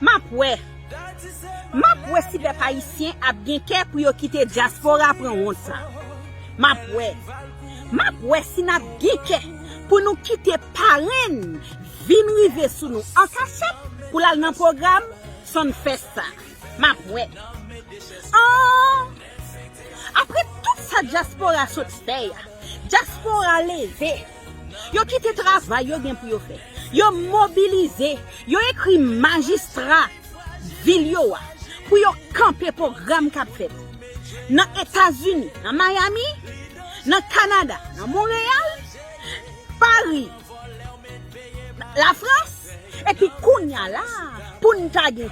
Ma pouè si peuple haïtien a bien kè pour yo quitter diaspora prend honte ça. Ma pouè si n'a bien kè pour nous quitter parrain vin rive sous nous en cachette pour aller dans programme son fait ça. Ma pouè. Après toute sa diaspora saute fait, diaspora levé. Yo quitté travail yo gen pour yo faire. Yo mobilisé, yo écrit magistrat ville yo pour yo camper programme qu'a fait. Dans États-Unis, dans Miami, dans Canada, dans Montréal, Paris, la France et puis kounya là pour nous taguer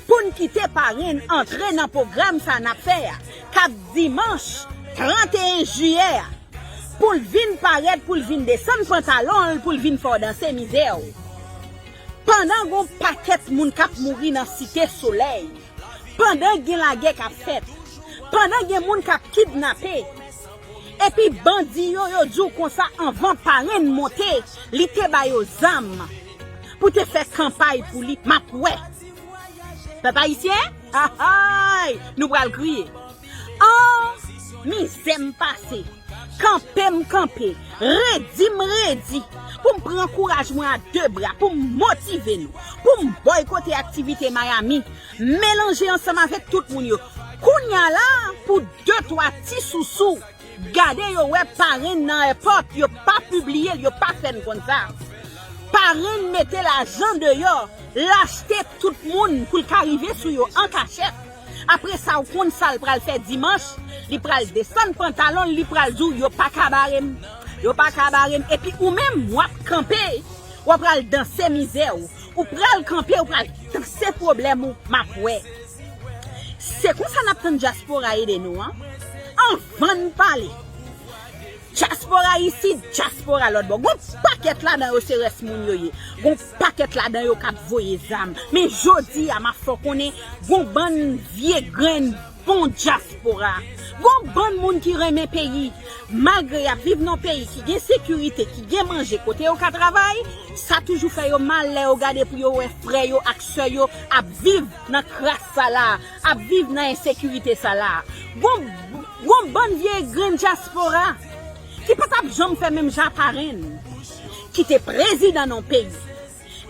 pour nous quitter Paris entrer dans programme ça n'a fait cap dimanche 31 juillet pour venir paraître pour venir descendre pantalon pour venir faire danser misère pendant gon paquet moun k'ap mourir dans cité soleil pendant gen la guerre qu'a fait pendant gen moun k'ap kidnappé et puis bandi yo djou comme ça avant parrain monter li te ba yo zam pour te faire campagne pour li m'a ouais papa ici nous pral crier mi zem passé camper ready pour me prendre encouragement à deux bras pour me motiver nous pour me boycotter activité Miami mélanger ensemble avec tout moun yo kounya là pour 2-3 petits sous gardez yo ouais parrain dans airport yo pas publier yo pas faire comme ça parrain mettez l'argent de yo l'acheter tout le monde pour arriver sur yo en cachette après ça on compte ça le pral faire dimanche li pral descendre pantalon li pral jou yo pas kabarem et puis ou même moi camper ou pral danser misère ou pral camper ou pral danser problème ou ma ouais c'est comme ça n'a pas de diaspora aider nous hein avant de parler diaspora ici diaspora l'autre bon paquet là dans yo c'est reste moun yo yé gon paquet là dans yo k'ap voyer zam mais jodi a ma faut connait gon ban vieux grain bon diaspora gon bon moun qui remet pays malgré a vivre dans pays qui gagne sécurité qui gagne manger côté au ka travail ça toujours fait yo mal les regarder pour yo frère yo ak sœur yo a vivre dans crasse ça là a vivre dans insécurité ça là gon bon vieux grain diaspora qui pas t'a jamais fait même japarine qui était président dans pays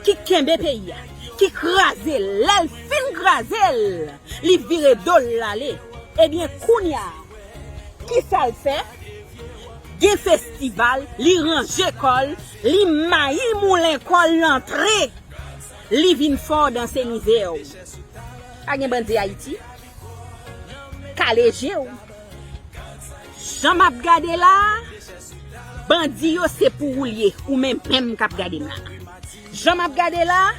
qui kembe pays qui crasé l'el fin crasé li vire dol l'aller eh bien kounya qui ça le fait des festival li range école li maï moulin l'école l'entrée li vinn fort dans ces misères a gen bandi Haïti calégé Jean m'a regardé là bandi yo c'est pour rouler ou même k'ap gade là Jean m'a regardé là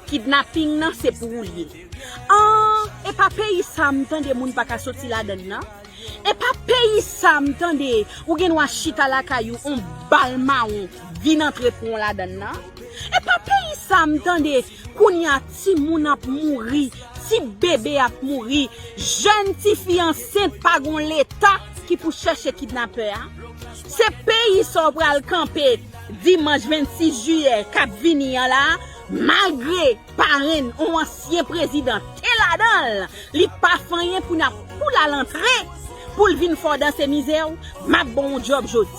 kidnapping nan c'est pour rouler et pas pays ça m'tande moun pa ka sorti là dedans et pas pays ça m'tande ou gen wa chita la kayou on bal maon vin entre pon là dedans et pas pays ça m'tande kounya ti moun ap mouri ti bébé ap mouri jeune ti fille enceinte pa gon l'état qui pour chercher kidnappeur c'est pays so pral camper dimanche 26 juillet cap vini là malgré parrain ou ancien président et là-dedans li pas rien pour la l'entrée pour vinn fort dans ces misères ma bon job jodi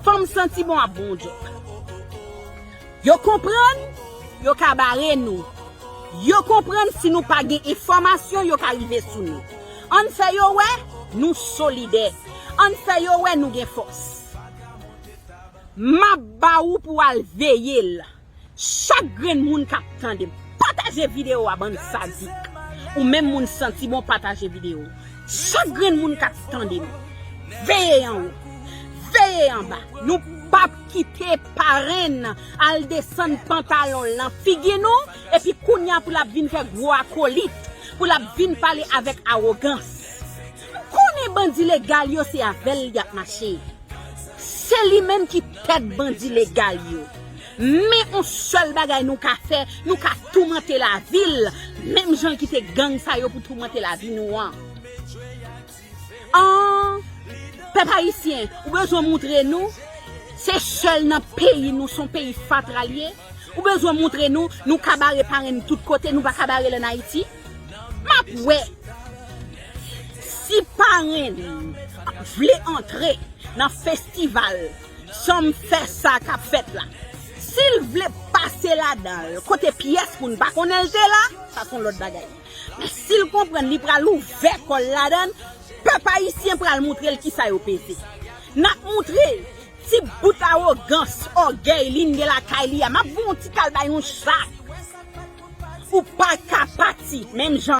femme senti bon a bon job yo comprendre yo ka barrer nous yo comprendre si nous pas gain information yo ka arriver sous nous on fait yo ouais nous solidaires on fait yo ouais nous gain force ma ba ou pour al veiller chaque grain moun k'ap tande partager vidéo à bande sadique ou même moun senti bon partager vidéo chaque grain moun k'ap tande veiller en haut veiller en bas nous pas quitter parrain al descendre pantalon là figue nous et puis kounya pour la vinn faire gros acolyte pour la vinn parler avec arrogance connait bandi légal yo c'est avec y a marché c'est lui même qui tête bandi légal yo mais on seul bagay nous ka faire nous ka tourmenter la ville même gens qui te gang ça yo pour tourmenter la ville nous peuple haïtien ou besoin montrer nous c'est seul dans pays nous son pays fatralier Ou besoin montrer nous cabaret par de tout côté, nous pas cabaret en Haïti. Ma ouais. Si parrain voulait entrer dans festival, somme fait ça qu'a fait là. S'il voulait passer là-dedans, côté pièce pour ne pas connaître là, ça sont l'autre bagaille. Mais s'il comprend, il pral ouvert col là-dedans, peuple haïtien pral montrer qui ça yo pété. N'a montrer si bout arrogance, orgueil, ligne de la Kailia, m'a bon petit calbay un chat. Ou pas capati, même Jean